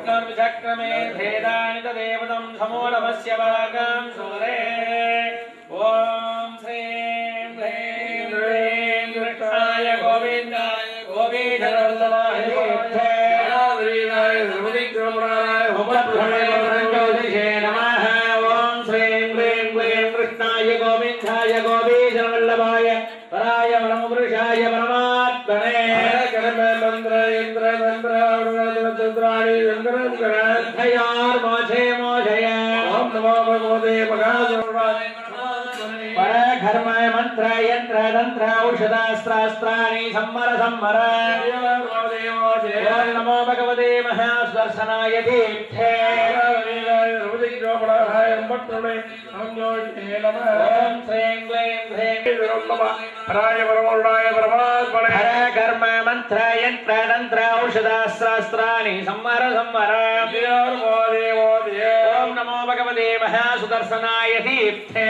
विष्णुर्विचक्रमे भेदानि तदेवतं समोढमस्य वागां सूरे ॐ श्रीं ह्रीं ह्रीं कृष्णाय गोविन्दाय गोपीधरवल्लभाय सर्वदिग्रमणाय होमप्रभवे नमः ॐ श्रीं ह्रीं क्लीं कृष्णाय गोविन्दाय गोपीधरवल्लभाय पराय परमपुरुषाय परमात्मने मंत्र इंद्र मंत्र चंद्राणि चंद्रं ग्रहयार मोझे मोझय ओम नमो भगवते महादेवाय परघर्मय मंत्र यंत्र तंत्र औषधास्त्रास्त्राणि सम्मर सम्मर ओम नमो भगवते महासुदर्शनाय दीप्ते ओम श्रीं क्लीं ह्रीं हराय परमोरुणाय परमात्मने परघर्म मंत्र यंत्र तंत्र औषधास्त्रास्त्राणि सम्मर सम्मर ओम नमो भगवते महासुदर्शनाय दीप्ते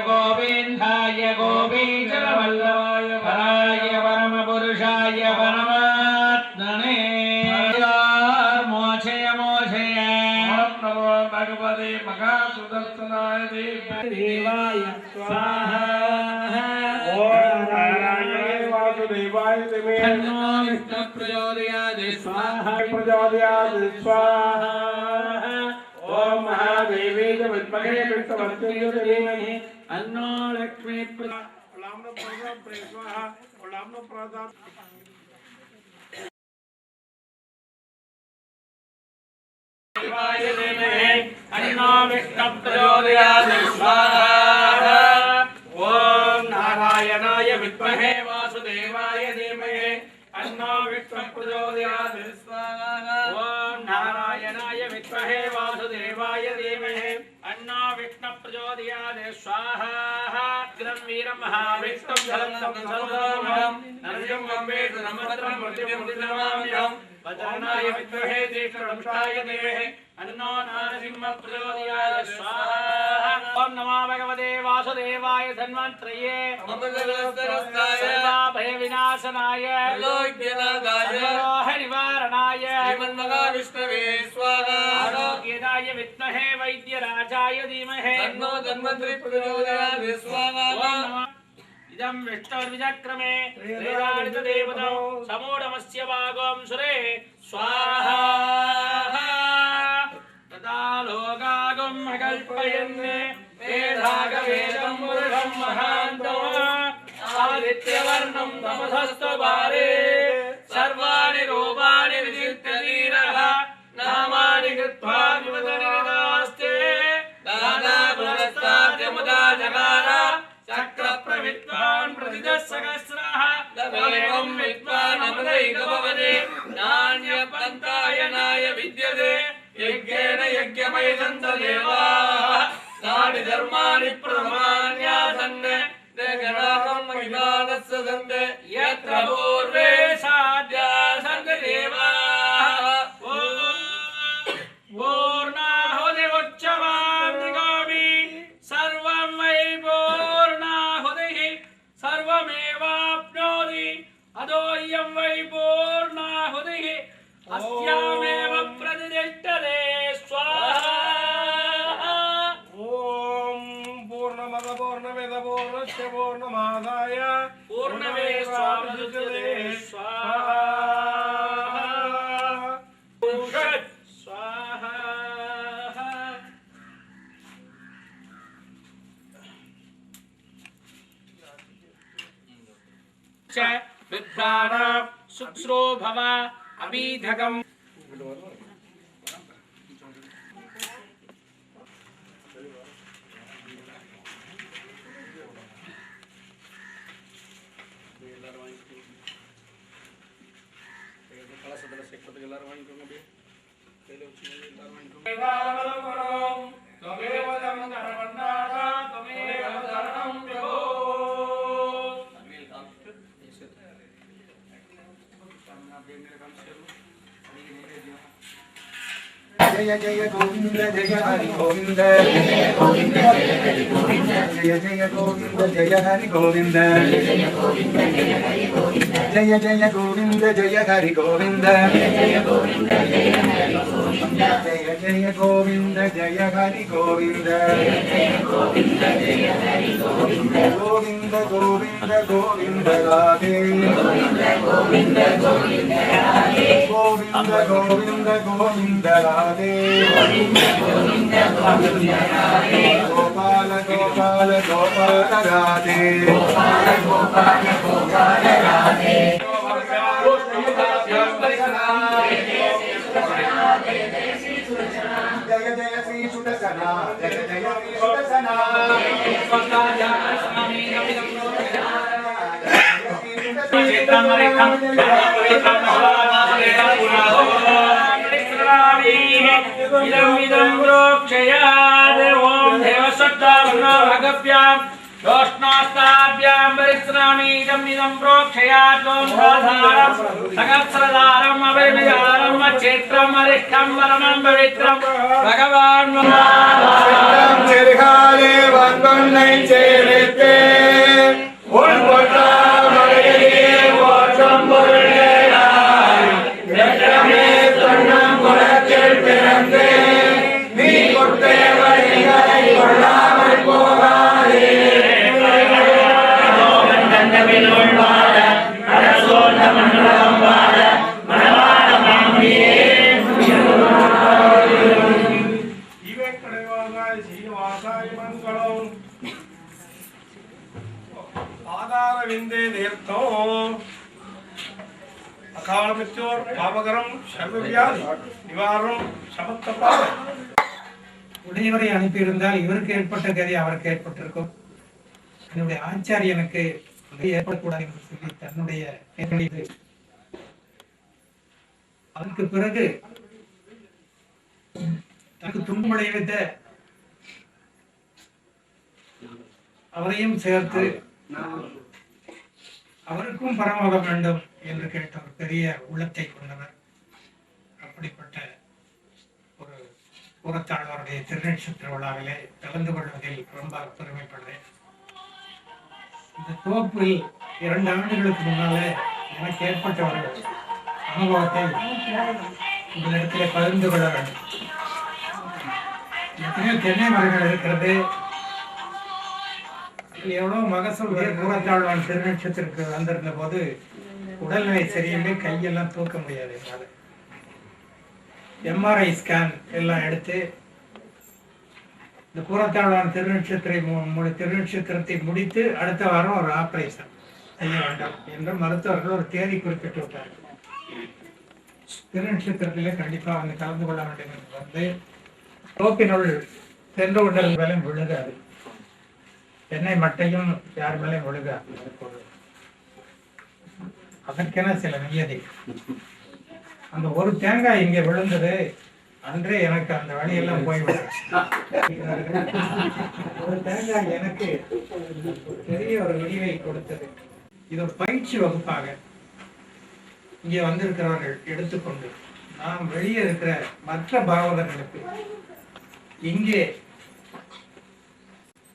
गोविंदाय गोपीचरवल्लभाय हराय परमपुरुषाय परमात्मने मोक्षय मोक्षय नमो भगवते महासुदर्शनाय देवाय स्वाहा ओम नारायणाय वासुदेवाय तन्नो विष्णु प्रचोदयात् स्वाहा प्रचोदयात् स्वाहा ओम महादेवी विद्महे कृष्णवत्सल्य धीमहि अन्नो लक्ष्मी प्रलाम्नो प्रसाद स्वाहा लाम्नो प्रसाद देवाय धीमहि अन्नो विष्णु प्रचोदयात् स्वाहा ओम नारायणाय विद्महे वासुदेवाय धीमहि अन्नो विष्णु प्रचोदयात् स्वाहा ओम नारायणाय विद्महे वासुदेवाय धीमहि अन्नो विष्णु प्रचोदयात् स्वाहा ग्रं वीरं महाविष्णुं जलं सर्वं नरसिंहं वम्बेत नमस्त्रं प्रतिमुदितमाम्यहं वज्रनाय विद्महे तीक्ष्णदंष्टाय धीमहि अन्नो नरसिंह प्रचोदयात् स्वाहा ओम नमो भगवते वासुदेवाय धन्वन्त्रये सर्वभय विनाशनाय सर्वरोह निवारणाय श्रीमन्महाविष्णवे स्वाहा आरोग्यदाय विद्महे वैद्यराजाय धीमहि तन्नो धन्वन्त्री प्रचोदयात् स्वाहा इदं विष्णुर्विचक्रमे वेदानित देवतौ समूढमस्य भागं सुरे स्वाहा तदा लोकागं कल्पयन्ने वेदागवेदं पुरुषं महान्तम् आदित्यवर्णं तमसस्तभारे सर्वाणि रूपाणि विचित्य धीरः नामानि कृत्वा विवदनिदास्ते दादा पुरस्ताद्यमुदा जगार चक्रप्रविद्वान् प्रतिदशसहस्रः तमेवं विद्वान् अमदैकभवते नान्यपन्थायनाय विद्यते यज्ञेन यज्ञमयजन्त देवाः नानि धर्माणि प्रथमान्यासन् गणाकं महिमानस्य सन्ते यत्र पूर्वे साध्या सर्गदेवाः पूर्णाहुतिमुच्यमां दिगोऽपि सर्वं वै पूर्णाहुतिः सर्वमेवाप्नोति अदोऽयं वै पूर्णाहुतिः अस्यामेव प्रतिष्ठते स्वाहा ओम पूर्णमद पूर्णमिद पूर्णस्य पूर्णमादाय पूर्णमेवावशिष्यते स्वाहा स्वाहा च विद्वाना सुक्षरो भव अभिधगम जय जय गोविंद जय हरि गोविंद जय जय गोविंद जय हरि गोविंद जय जय गोविंद जय हरि गोविंद जय जय गोविंद जय हरि गोविंद गोविंद गोविंद गोविंद राधे गोविंद गोविंद गोविंद राधे गोपाल गोपाल गोपाल राधे जय जय श्री सुदर्शना जय जय श्री सुदर्शना योष्णास्ताभ्यां परिश्रामीदम् इदं प्रोक्षयात् ॐ साधारं सहस्रधारम् अभिर्विहारम् अच्छेत्रम् अरिष्टं परमं पवित्रं भगवान् சிறுகாலே வந்தொன்னை சேரித்தே உன் பொற்றா மலையிலே போற்றும் பொருளாய் வெற்றமே சொன்னம் குலத்தில் பிறந்து நீ கொட்டே வழிகளை கொள்ளாமல் போகாதே உடையவரை அனுப்பியிருந்தால் இவருக்கு ஏற்பட்ட கதி அவருக்கு ஏற்பட்டிருக்கும். என்னுடைய ஆச்சாரியனுக்கு ஏற்படக்கூடாது என்று சொல்லி தன்னுடைய அதற்கு பிறகு தனக்கு துன்பம் விளைவித்த அவரையும் சேர்த்து அவருக்கும் பரமபதம் வேண்டும் என்று கேட்ட ஒரு பெரிய உள்ளத்தை கொண்டவர். அப்படிப்பட்ட ஒரு புறத்தாழ்வாருடைய திருநட்சத்திர விழாவிலே கலந்து கொள்வதில் ரொம்ப பெருமைப்படுறேன். இந்த தோப்பில் 2 ஆண்டுகளுக்கு முன்னாலே எனக்கு ஏற்பட்ட ஒரு அனுபவத்தை உங்களிடத்திலே பகிர்ந்து கொள்ள வேண்டும். எத்தனையோ தென்னை மரங்கள் இருக்கிறது. எவ்வளவு மகசூல் புறத்தாழ்வான் திருநட்சத்திற்கு வந்திருந்த போது உடல்நிலை சரியில்லை, கையெல்லாம் தூக்க முடியாது. எம்ஆர்ஐ ஸ்கேன் எல்லாம் எடுத்து இந்த கூறத்தாழ்வான் திருநட்சத்திரத்தை முடித்து அடுத்த வாரம் ஒரு ஆபரேஷன் செய்ய வேண்டும் என்று மருத்துவர்கள் ஒரு தேதி குறிப்பிட்டு விட்டார்கள். திருநட்சத்திரத்திலே கண்டிப்பா வந்து கலந்து கொள்ள வேண்டும் என்று வந்து தோப்பினுள் சென்று உடல் மேலும் விழுகாது, தென்னை மட்டையும் யார் மேலேயும் விழுகாது. அதற்கென சில நியதி. அந்த ஒரு தேங்காய் இங்கே விழுந்தது அன்றே எனக்கு அந்த வழியெல்லாம் போய்விடும். ஒரு தேங்காய் எனக்கு பெரிய ஒரு விடிவை கொடுத்தது. இது ஒரு பயிற்சி வகுப்பாக இங்கே வந்திருக்கிறவர்கள் எடுத்துக்கொண்டு நாம் வெளியே இருக்கிற மற்ற பாகவதர்களுக்கு இங்கே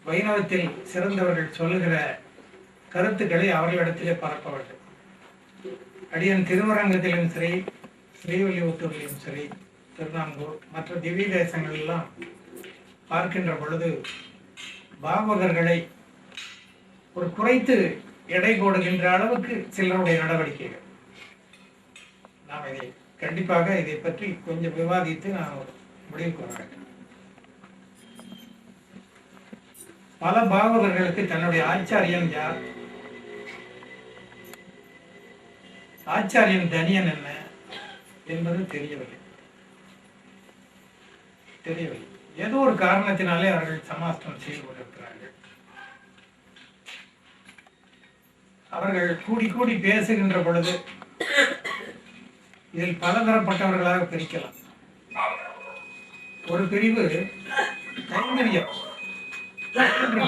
வைணவத்தில் சிறந்தவர்கள் சொல்லுகிற கருத்துக்களை அவர்களிடத்திலே பரப்ப வேண்டும். அடியன் திருவரங்கத்திலும் சரி, ஸ்ரீவில்லிபுத்தூரிலும் சரி, திருநாங்கூர் மற்ற திவ்ய தேசங்கள் எல்லாம் பார்க்கின்ற பொழுது பாகவதர்களை ஒரு குறைத்து எடை போடுகின்ற அளவுக்கு சிலருடைய நடவடிக்கைகள். நாம் இதை கண்டிப்பாக இதை பற்றி கொஞ்சம் விவாதித்து நான் முடிவுக்கு வர வேண்டும். பல பாகவதர்களுக்கு தன்னுடைய ஆச்சாரியன் யார், ஆச்சாரியன் தனியன் என்ன என்பது தெரியவில்லை. ஏதோ ஒரு காரணத்தினாலே அவர்கள் சமாஸ்திரம் செய்து கொண்டிருக்கிறார்கள். அவர்கள் கூடி கூடி பேசுகின்ற பொழுது இதில் பலதரப்பட்டவர்களாக பிரிக்கலாம். ஒரு பிரிவு கைங்கரியம்,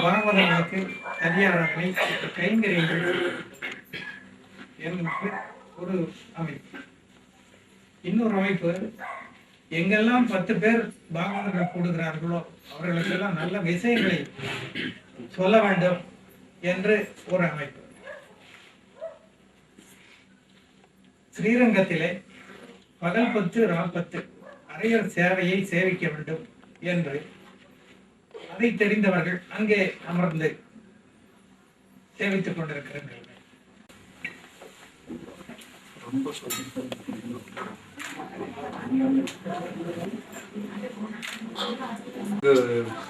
பாகவதர்களுக்கு கல்யாணங்களை கைங்கரியங்கள் என்று ஒரு அமைப்பு. இன்னொரு அமைப்பு எங்கெல்லாம் 10 பேர் பாகவதர்கள் கூடுகிறார்களோ அவர்களுக்கெல்லாம் நல்ல விஷயங்களை சொல்ல வேண்டும் என்று ஒரு அமைப்பு. ஸ்ரீரங்கத்திலே பகல் 10 ரால் 10 அரையர் சேவையை சேவிக்க வேண்டும் என்று அதை தெரிந்தவர்கள் அங்கே அமர்ந்து சேவித்துக் கொண்டிருக்கிற நிலைமை.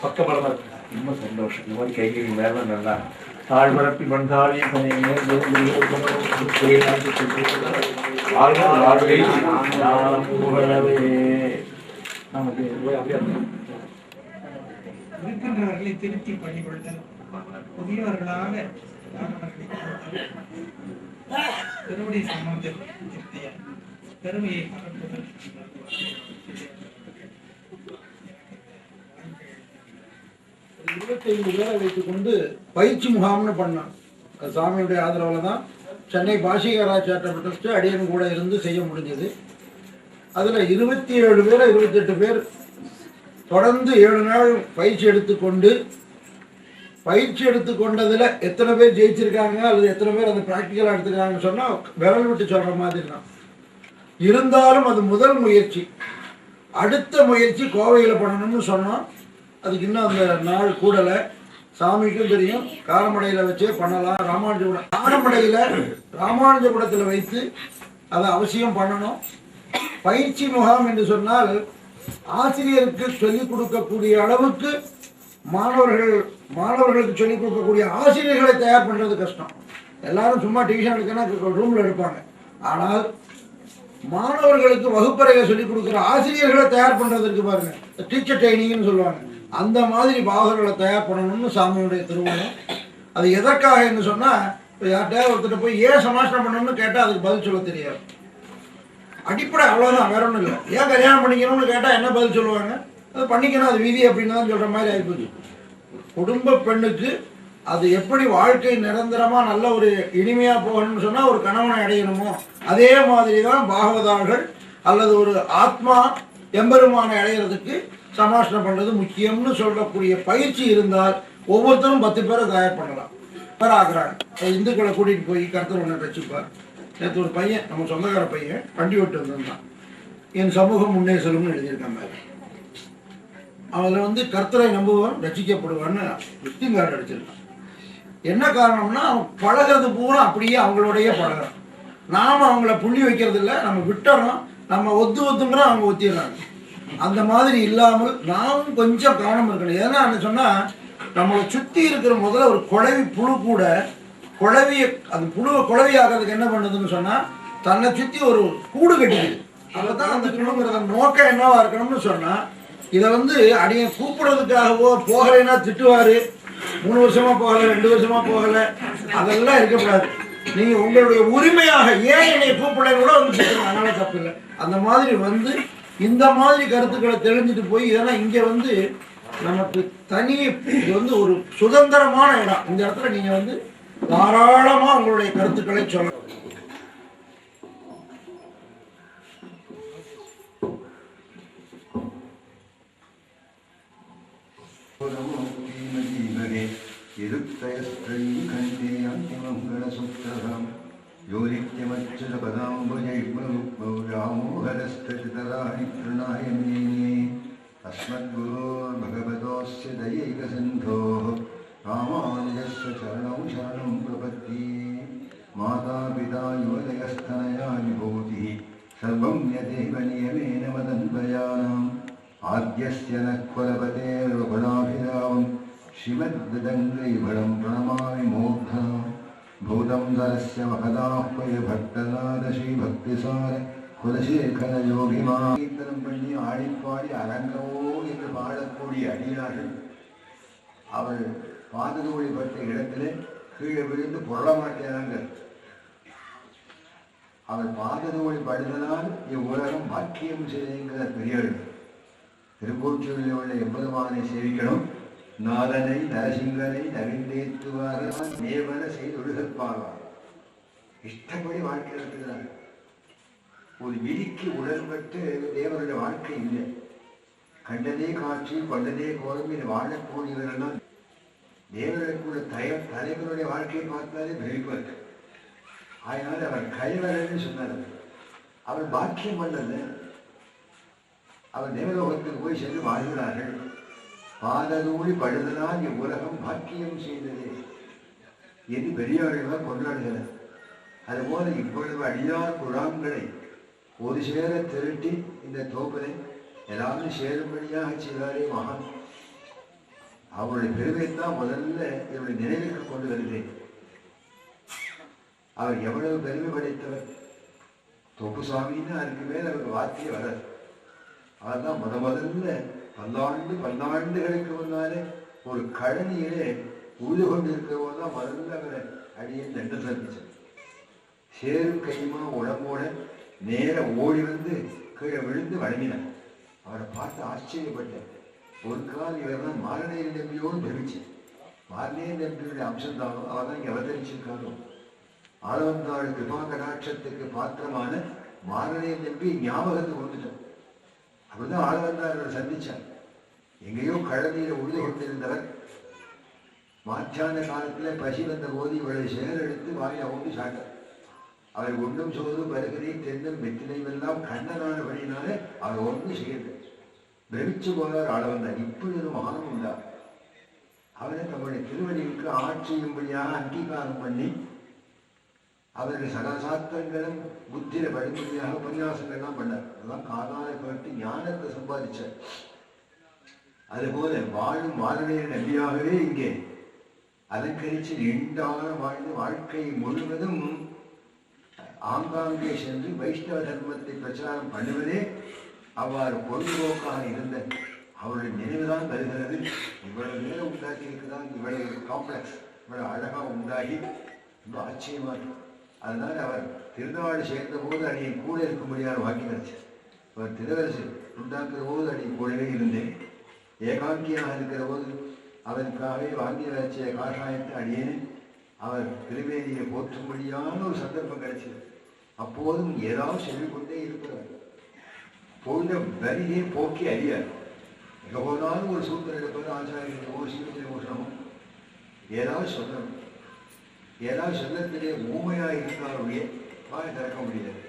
பக்கபலமா இருக்கு. ரொம்ப சந்தோஷம். இந்த மாதிரி கைகறி மேல நல்லா தாழ்வரப்பி பண்தாழி இருக்கின்றவர்களை திருத்தி பணிகொள்தல், புதியவர்களாக திருவடி சம்பந்தத்தில் பெருமையை பரப்புதல். ஒரு 25 பேரை வைத்துக் கொண்டு பயிற்சி முகாம்னு பண்ணோம். சாமியுடைய ஆதரவுல தான் சென்னை பாஷிகராஜ் சேரிட்டபிள் ட்ரஸ்ட் அடியன் கூட இருந்து செய்ய முடிஞ்சது. அதுல 27 பேர் 28 பேர் தொடர்ந்து 7 நாள் பயிற்சி எடுத்துக்கொண்டு, பயிற்சி எடுத்துக்கொண்டதுல எத்தனை பேர் ஜெயிச்சிருக்காங்க அல்லது எத்தனை பேர் அந்த பிராக்டிக்கலா எடுத்துக்கிறாங்கன்னு சொன்னா விரல் விட்டு சொல்ற மாதிரி தான். இருந்தாலும் அது முதல் முயற்சி. அடுத்த முயற்சி கோவையில பண்ணணும்னு சொன்னோம். அதுக்கு இன்னும் அந்த நாள் கூடலை. சாமிக்கும் தெரியும், காரமடையில வச்சே பண்ணலாம். ராமானுஜபுரம் காரமடையில ராமானுஜபுரத்தில் வைத்து அதை அவசியம் பண்ணணும். பயிற்சி முகாம் என்று சொன்னால் ஆசிரியருக்கு சொல்லிக் கொடுக்கக்கூடிய அளவுக்கு மாணவர்களுக்கு சொல்லிக் கொடுக்கக்கூடிய ஆசிரியர்களை தயார் பண்றது கஷ்டம். எல்லாரும் சும்மா டிவிஷன் எடுக்கனா ரூம்ல எடுப்பாங்க. ஆனால் மாணவர்களுக்கு வகுப்பறையை சொல்லிக் கொடுக்குற ஆசிரியர்களை தயார் பண்றதுக்கு பாருங்க, டீச்சர் ட்ரைனிங்னு சொல்லுவாங்க. அந்த மாதிரி பாகர்களை தயார் பண்ணணும்னு சாமியுடைய திருமணம். அது எதற்காக என்று சொன்னா, யார்கிட்ட ஒருத்தர் போய் ஏன் சமாஷ்டம் பண்ணணும்னு கேட்டா அதுக்கு பதில் சொல்ல தெரியாது. அடிப்படை அவ்வளவுதான், வேற ஒன்றும் இல்லை. ஏன் கல்யாணம் பண்ணிக்கணும்னு கேட்டா என்ன பதில் சொல்லுவாங்க? அது பண்ணிக்கணும், அது விதி அப்படின்னு தான் சொல்ற மாதிரி ஆகிப்போச்சு. குடும்ப பெண்ணுக்கு அது எப்படி வாழ்க்கை நிரந்தரமா நல்ல ஒரு இனிமையா போகணும்னு சொன்னா ஒரு கணவனை அடையணுமோ அதே மாதிரி தான் பாகவதார்கள் அல்லது ஒரு ஆத்மா எம்பெருமானை அடையிறதுக்கு சமாஷ்டம் பண்றது முக்கியம்னு சொல்லக்கூடிய பயிற்சி இருந்தால் ஒவ்வொருத்தரும் 10 பேரை தயார் பண்ணலாம். ஆகிறாங்க. இந்துக்களை கூட்டிட்டு போய் கருத்தர் ஒன்று வச்சுப்பார். நேற்று ஒரு பையன், நம்ம சொந்தக்கார பையன், வண்டி ஓட்டு வந்திருந்தான். என் சமூகம் முன்னே செல்லும்னு எழுதியிருக்காங்க. அதில் கர்த்தரை நம்புவான் ரசிக்கப்படுவான்னு விசிட்டிங் கார்டு அடிச்சிருக்கான். என்ன காரணம்னா அவன் பழகிறது பூரா அப்படியே அவங்களோடையே பழகிறான். நாம் அவங்கள புள்ளி வைக்கிறது இல்லை, நம்ம விட்டுறோம். நம்ம ஒத்துங்கிறோம், அவங்க ஒத்திடுறாங்க. அந்த மாதிரி இல்லாமல் நாமும் கொஞ்சம் கவனம் இருக்கணும். ஏன்னா சொன்னால் நம்மளை சுற்றி இருக்கிற முதல்ல ஒரு குழவி புழு கூட அந்த புழுவை குழவி ஆகிறதுக்கு என்ன பண்ணுதுன்னு சொன்னால் தன்னை சுற்றி ஒரு கூடு கட்டிக்குது. அப்பதான் அந்த குழுங்கிறத நோக்கம் என்னவா இருக்கணும்னு சொன்னால், இதை அடிய கூப்பிடுறதுக்காகவோ போகலைன்னா திட்டுவாரு, 3 வருஷமா போகலை 2 வருஷமா போகலை, அதெல்லாம் இருக்கக்கூடாது. நீங்க உங்களுடைய உரிமையாக ஏன் என்னை கூப்பிடலைன்னு கூட திட்டுங்க, அதனால தப்பு இல்லை. அந்த மாதிரி இந்த மாதிரி கருத்துக்களை தெரிஞ்சுட்டு போய் இதெல்லாம் இங்க நமக்கு தனி இது ஒரு சுதந்திரமான இடம். இந்த இடத்துல நீங்க தாராளமா உங்களுடைய கருத்துக்களை சொல்லலாம். अस्मद्गुरो भगवतोस्य दयैकसिन्धोः रामानुजस्य चरणौ शरणं प्रपद्ये। मातापिता युवतयस्तनया विभूतिः सर्वं यदेव नियमेन मदन्वयानाम्। आद्यस्य न क्वलपतेर्वकुलाभिरामं श्रीमद्विदङ्गैभणं प्रणमामि मूर्धना। भूतं धरस्य महदाह्वय भक्तनाद श्रीभक्तिसार குலசேகர யோகிமா கீர்த்தனம் பண்ணி ஆடிப்பாடி அரங்கமோ என்று பாடக்கூடிய அடியார்கள் அவர் பாததூளி பட்ட இடத்துல கீழே விழுந்து பொருள மாட்டேனாங்க. அவர் பாததூளி படுதனால் இவ்வுலகம் பாக்கியம் செய்யுங்கிற பெரியவர்கள். திருக்கூற்றூரில் உள்ள எம்பெருமானை சேவிக்கணும். நாதனை நரசிங்கனை நவிந்தேத்துவார நேவன செய்து ஒழுகற்பாவார். இஷ்டப்படி வாழ்க்கை நடத்துகிறார்கள். ஒரு விதிக்கு உடன்பட்டு தேவனுடைய வாழ்க்கை இல்லை. கண்டதே காட்சி கொண்டதே கோலம் இது வாழக்கூடியவரெல்லாம் தேவனுக்குள்ள தலைவனுடைய வாழ்க்கையை பார்த்தாலே பிரமிப்பார். அதனால அவர் கயவரன்னு சொன்னார். அவர் பாக்கியம் பண்ணல. அவர் தேவலோகத்துக்கு போய் சென்று வாழ்கிறார்கள். பாததூளி பழுதனால் இவ்வுலகம் பாக்கியம் செய்தது என்று பெரியார்கள் கொண்டாடுகிறார். அதுபோல இவ்வளவு அடியார் குழாம்களை ஒரு சேர திரட்டி இந்த தோப்பனை எல்லாரும் சேரும்படியாக செய்தாரே மகான். அவருடைய பெருமையைத்தான் முதல்ல இவருடைய நினைவுக்கு கொண்டு வருகிறேன். அவர் எவ்வளவு பெருமை படைத்தவர். தொப்பு சுவாமின்னு அதுக்கு மேல அவருக்கு வார்த்தையே வராது. அவர்தான் முதல்ல பல்லாண்டுகளுக்கு முன்னாலே ஒரு கழனியிலே உழுது கொண்டு இருக்கிற போதுதான் முதல்ல அவரை அடியை தண்டு சந்திச்சார். சேரும் கையுமா உடம்போட நேர ஓடி வந்து கீழே விழுந்து வழங்கினார். அவரை பார்த்து ஆச்சரியப்பட்டார். ஒரு கால் இவர் தான் மாரநேரி நம்பியோடு பிரமிச்சு. மாரநேரி நம்பியுடைய அம்சம்தானோ அவர் தான் இங்கே அவதரிச்சிருக்காரோ. ஆளவந்தாள் கிருபா கடாட்சத்துக்கு பாத்திரமான மாரநேரி நம்பி ஞாபகத்துக்கு வந்துட்டார். அப்படிதான் ஆளவந்தார் சந்திச்சார். எங்கேயோ கழனியில உழுது கொண்டிருந்தவர் மாற்றான காலத்துல பசி வந்த போது இவளை செயல் எடுத்து வாயை அவுண்டு சாட்டார். அவர் ஒன்றும் சோது பருகனை தென்னும் வெற்றிலைவெல்லாம் கண்ணனானபடினாலே அவர் ஒன்றும் செய்யல. பிரமிச்சு போனார் ஆளவந்தார். இப்படி ஒரு மகானம் உண்டா? அவரை தம்முடைய திருவடிக்கு ஆட்சியும்படியாக அங்கீகாரம் பண்ணி அவர்கள் சகசாத்திரங்களும் புத்திர படிப்படியாக உபன்யாசங்கள்லாம் பண்ணார். அதெல்லாம் காதால கேட்டு ஞானத்தை சம்பாதிச்சார். அதுபோல வாழும் மாரநேரி நம்பியாகவே இங்கே அலங்கரிச்சு நீண்டான வாழ்ந்து வாழ்க்கை முழுவதும் ஆங்காங்கே சென்று வைஷ்ணவ தர்மத்தை பிரச்சாரம் பண்ணுவதே அவ்வாறு பொழுதுபோக்காக இருந்த அவருடைய நினைவுதான் வருகிறது. இவ்வளவு நேரம் உண்டாக்கி இருக்குதான், இவ்வளவு காம்ப்ளெக்ஸ் இவ்வளவு அழகா உண்டாகி ரொம்ப ஆச்சரியமா இருக்கு. அதனால அவர் திருநாடு சேர்ந்த போது அடியை கூட இருக்கும்படியான வாக்கி கிடைச்சார். அவர் திருவரசு உண்டாக்குற போது அடியை கூடவே இருந்தேன். ஏகாங்கியாக இருக்கிற போது அவருக்காகவே வாங்கி வச்ச காஷாயத்தை அடியேன்னு அவர் திருவேதியை போற்றும்படியான ஒரு சந்தர்ப்பம் கிடைச்சது. அப்போதும் ஏதாவது சொல்லிக்கொண்டே இருக்கிறார். பொழுத வரியை போக்கி அறியார். எங்க போனாலும் ஒரு சூத்திரம் எடுப்பது ஆச்சாரியோ சீவத்திரோஷனமும் ஏதாவது சொல்லணும். ஏதாவது சொல்லத்திலே ஊமையாக இருக்காருடைய வாய் திறக்க முடியாது.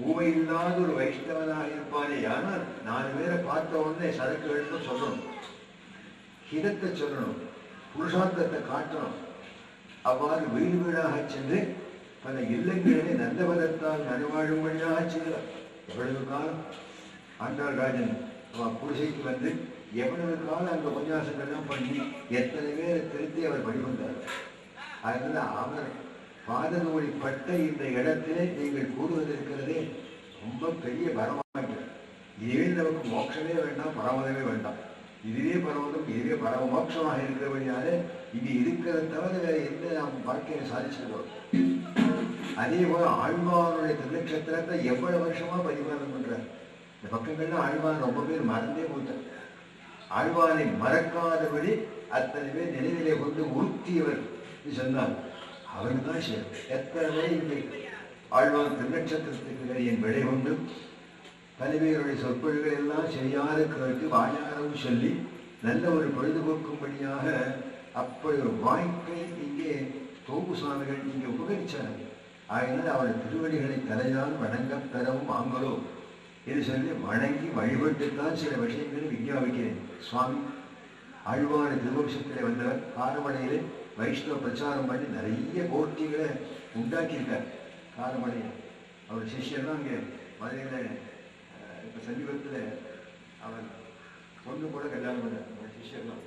ஊமை இல்லாத ஒரு வைஷ்ணவனாக இருப்பானே. ஆனால் 4 பேரை பார்த்த உடனே சரக்கு வேண்டும் சொல்லணும், ஹிதத்தை சொல்லணும், புருஷார்த்தத்தை காட்டணும். அவ்வாறு வீடு வீடாக சென்று பல இல்லங்களிலே நல்ல பதத்தால் நடுவாழும்படியாக செய்தார். எவ்வளவு காலம் ஆண்டாள் ராஜன் குடிசைக்கு வந்து எவ்வளவு காலம் அங்கே உபன்யாசங்கள்லாம் பண்ணி எத்தனை பேரை திருத்தி அவர் வழிபந்தார். அதனால அவர் பாதநூலி பட்ட இந்த இடத்திலே நீங்கள் கூறுவதற்கிறதே ரொம்ப பெரிய வரமாக. இதுவே நமக்கு மோட்சமே வேண்டாம், பரமதமே வேண்டாம். இதுவே பரமதம், இதுவே பரம மோட்சமாக இருக்கிறபடியால இங்கு இருக்கிறத தவிர வேற எந்த நாம் வாழ்க்கையை சாதிச்சிருக்கோம். அதே போல ஆழ்வாருடைய திருநட்சத்திரத்தை எவ்வளவு வருஷமா பரிமாணம் பண்றார். இந்த பக்கங்கள்லாம் ஆழ்வார் ரொம்ப பேர் மறந்தே போட்டார். ஆழ்வாரை மறக்காதபடி அத்தனை பேர் நினைவிலே கொண்டு உறுத்தியவர் சொன்னார். அவருக்கு தான் சேரும். எத்தனை இல்லை ஆழ்வார் திருநட்சத்திரத்துக்கு என் விடை கொண்டு பல்வேறுடைய சொற்பொழிகள் எல்லாம் சரியாக கேட்டு வாயாரம் சொல்லி நல்ல ஒரு பொழுதுபோக்கும்படியாக அப்படி ஒரு வாய்ப்பை இங்கே தோப்பு சுவாமிகள் இங்கே உபகரிச்சார். ஆகினால் அவருடைய திருவடிகளை தலையால் வணங்க பெறவும் வாங்கலோ என்று சொல்லி வணங்கி வழிபட்டுத்தான் சில விஷயங்களை விஞ்ஞாபிக்கிறேன். சுவாமி ஆழ்வார் திருவம்சத்தில் வந்தவர் காரமடையிலே வைஷ்ணவ பிரச்சாரம் பண்ணி நிறைய கோஷ்டிகளை உண்டாக்கியிருக்கார். காரமடையில் அவர் சிஷ்யர்லாம் இங்கே மதுரையில் இப்போ சமீபத்தில் அவர் பொண்ணு கூட கல்யாணம் பண்ணார். அவர் சிஷ்யர்லாம்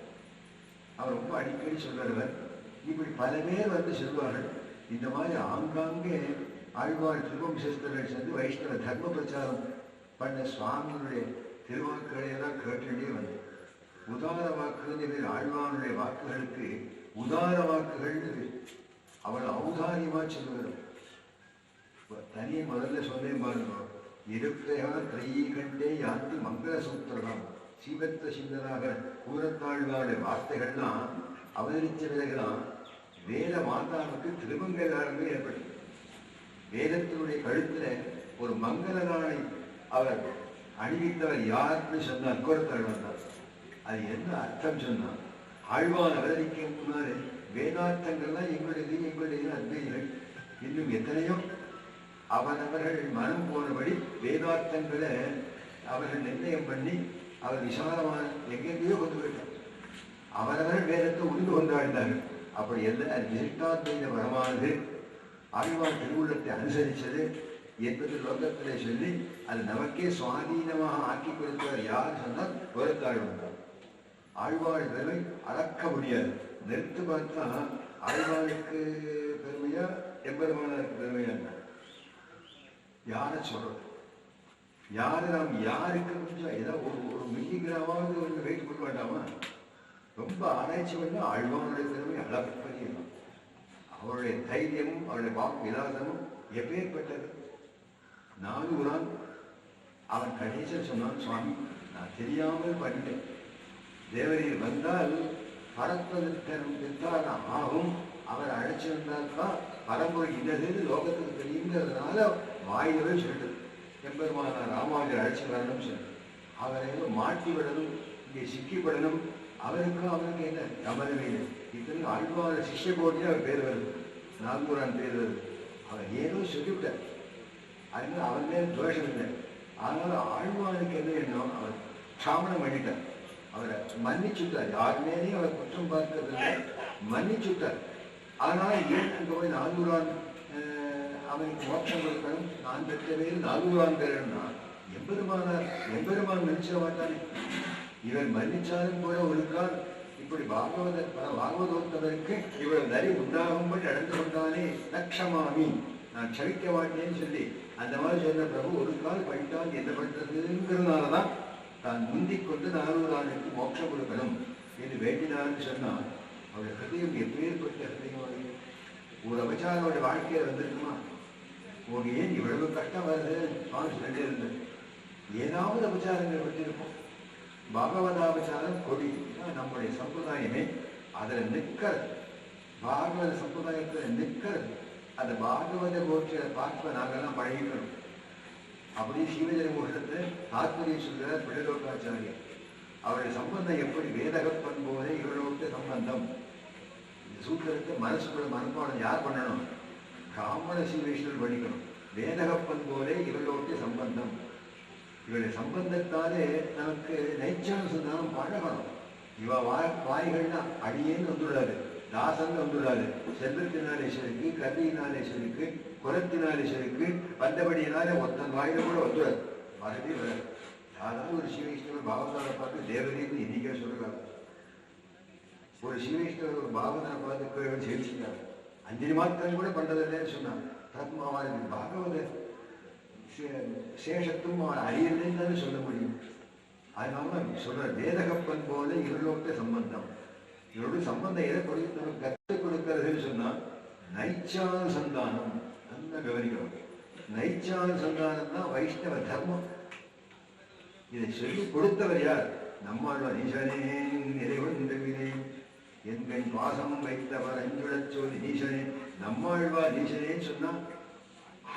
அவர் ரொம்ப அடிக்கடி சொல்வார். இப்படி பல பேர் வந்து சொல்வார்கள். இந்த மாதிரி ஆங்காங்கே ஆழ்வார் திருவம்சஸ்தர்கள் சென்று வைஷ்ணவ தர்ம பிரச்சாரம் பண்ண சுவாமியுடைய திருவாக்குகளை எல்லாம் கேட்டுட்டே வந்து உதார வாக்குன்னு பேர். ஆழ்வானுடைய வாக்குகளுக்கு உதார வாக்குகள் அவள் ஔதாரியமா சொல்லுவார். தனியை முதல்ல சொன்னேன் பாருங்க. இருக்கையா திரையை கண்டே யாத்து மங்கள சூத்திரம் சீவத்த சிந்தனாக கூறத்தாழ்வாருடைய வார்த்தைகள்லாம் அவதரிச்ச விதைகளாம் வேத மாதாவுக்கு திருமங்களாரமே ஏற்பட்டது. வேதத்தினுடைய கழுத்துல ஒரு மங்கள நாளை அவர் அணிவித்தவர் யாருன்னு சொன்னார் கோரத்தாள் வந்தார். அது என்ன அர்த்தம் சொன்னார்? ஆழ்வான் அவதரிக்க முன்னாலே வேதார்த்தங்கள்லாம் எங்களுடைய அத்வைதிகள் இன்னும் எத்தனையோ அவரவர்கள் மனம் போனபடி வேதார்த்தங்களை அவர்கள் நிர்ணயம் பண்ணி அவர் விசாலமான எங்கெங்கேயோ கொண்டு போயிட்டார். அவரவர்கள் வேதத்தை உண்டு கொண்டாடினார்கள். அப்படி எல்லாம் விசிஷ்டாத்வைத வரமானது ஆழ்வார் திருவுள்ளத்தை அனுசரித்தது என்பது லோகத்திலே சொல்லி அது நமக்கே சுவாதீனமாக ஆக்கி கொடுத்தவர் யார் சொன்னால் கோரத்தாள் வந்தார். ஆழ்வாள் பெருமை அளக்க முடியாது. நிறுத்து பார்த்தா ஆழ்வாளுக்கு பெருமையா எம்பெருமானாருக்கு பெருமையா யாரை சொல்றது? யாரு நாம் யாருக்கு கொஞ்சம் ஏதாவது ஒரு மில்லிகிராமாவது வந்து வெயிட் பண்ண வேண்டாமா? ரொம்ப ஆராய்ச்சி பண்ண ஆழ்வானுடைய பெருமை அளப்பரியது. அவருடைய தைரியமும் அவருடைய வாக்கு விலாசமும் எப்பேற்பட்டது. நானூறான் அவன் கணேசன் சொன்னான், சுவாமி நான் தெரியாமல் பண்ணிட்டேன். தேவரீர் வந்தால் பரப்பதற்கான ஆகும். அவர் அழைச்சிருந்தால்தான் பரம்பரை இன்னது லோகத்துக்கு தெரியுங்கிறதுனால வாயிலவே சொல்லிட்டு எம்பெருமான ராமாவளி அழைச்சி வரணும் சொல்லு. அவரை மாட்டி விடணும், இங்கே சிக்கிப்படணும். அவருக்கு என்ன கமலமே இத்தனை ஆழ்வார சிஷ்ய போட்டியே அவர் பேர் வருது, நாகூரான் பேர் வருது. அவர் ஏதோ சொல்லிவிட்டார். அதனால அவன் மேல் தோஷம் இல்லை. அதனால ஆழ்வானுக்கு என்ன எண்ணம்? அவர் சாமணம் பண்ணிட்டார். அவரை மன்னிச்சுட்டார். யார் மேலேயும் அவர் குற்றம் பார்க்கறதில்லை, மன்னிச்சுட்டார். அதனால ஏன் அங்கே போய் நாகூரான் அவனுக்கு மோட்சம் கொடுக்கணும், நான் பெற்ற பேர் நாகூரான் பேருன்னா எம்பெருமான் மன்னிச்சிட மாட்டானே. இவர் மன்னிச்சாலும் கூட ஒரு கால் இப்படி பாகவதோத்தவருக்கு இவர் நரி உண்டாகும்படி நடந்து கொண்டானே லட்சமாமி, நான் சவிக்க மாட்டேன்னு சொல்லி அந்த மாதிரி சொன்ன பிரபு ஒரு கால் பயிட்டால் என்ன பண்றதுங்கிறதுனாலதான் தான் முந்திக் கொண்டு நாகூரானுக்கு மோட்சம் கொடுக்கணும் என்று வேண்டினான்னு சொன்னால் அவருடைய ஹிருதயம் எப்பேற்பட்ட ஹிருதயமாக ஒரு அபச்சாரோட வாழ்க்கையில வந்திருக்குமா? உங்க ஏன் இவ்வளவு கஷ்டம் வருது சுவாமி சொல்லிட்டே இருந்தது. ஏதாவது அபச்சாரங்கள் வச்சிருப்போம். பாகவதாபச்சாரம் கொடி நம்முடைய சம்பிரதாயமே அதில் நிற்கிறது. பாகவத சம்பிரதாயத்தில் நிற்கிறது. அந்த பாகவத கோஷ்டியை பார்ப்ப நாங்கள்லாம் பழகிக்கணும். அப்படி சீவஜனமோஷத்தை தாத்பரியம் சொல்கிறார் பிள்ளலோகாச்சாரியர். அவருடைய சம்பந்தம் எப்படி வேதகப்பன் போதே இவரோட சம்பந்தம். இந்த சூத்திரத்தை மனசுக்குள்ள மனப்பாடம் யார் பண்ணணும்? பிராமண சீவேஸ்வரர் படிக்கணும். வேதகப்பன் போலே இவரோட சம்பந்தம். இவருடைய சம்பந்தத்தாலே நமக்கு நைச்சானுசந்தானம் பழகணும். இவ வாய்கள்னா அடியேன்னு வந்துள்ளாரு, தாசன் வந்துள்ளாரு, செல்வத்தினாலேஸ்வருக்கு, கல்வியினாலேஸ்வருக்கு, குலத்தினாலேஸ்வருக்கு வந்தபடியினாலே ஒத்தன் வாயில கூட வந்துள்ளாரு. வரவே வராது. யாராவது ஒரு சீவைஷ்ணவர் பாவதாரை பார்த்து தேவதைன்னு இன்னைக்கே சொல்றாரு. ஒரு சீவைஷ்ணவர் ஒரு பாவதாரை பார்த்து சேவிச்சுட்டார். அஞ்சலி மாத்திரம் கூட பண்றதில்லைன்னு சொன்னார். அவருக்கு பாகவத சேஷத்தும் அவன் அறியலைன்னு சொல்ல முடியும். அதனால சொல்ற வேதகப்பன் போல இவர்களோட சம்பந்தம். இவரோட சம்பந்தம் எதை கொடுத்து நமக்கு கற்றுக் கொடுக்கிறதுன்னு சொன்னா நைச்சானுசந்தானம். நல்லா கவனிக்கணும். நைச்சானுசந்தானம் தான் வைஷ்ணவ தர்மம். இதை சொல்லி கொடுத்தவர் யார்? நம்மாழ்வார். ஈசனே நிறைவந்தவினே என்கண் பாசம் வைத்தவர் அஞ்சுடச் சொல்லி ஈசனே. நம்மாழ்வார் ஈசனேன்னு சொன்னா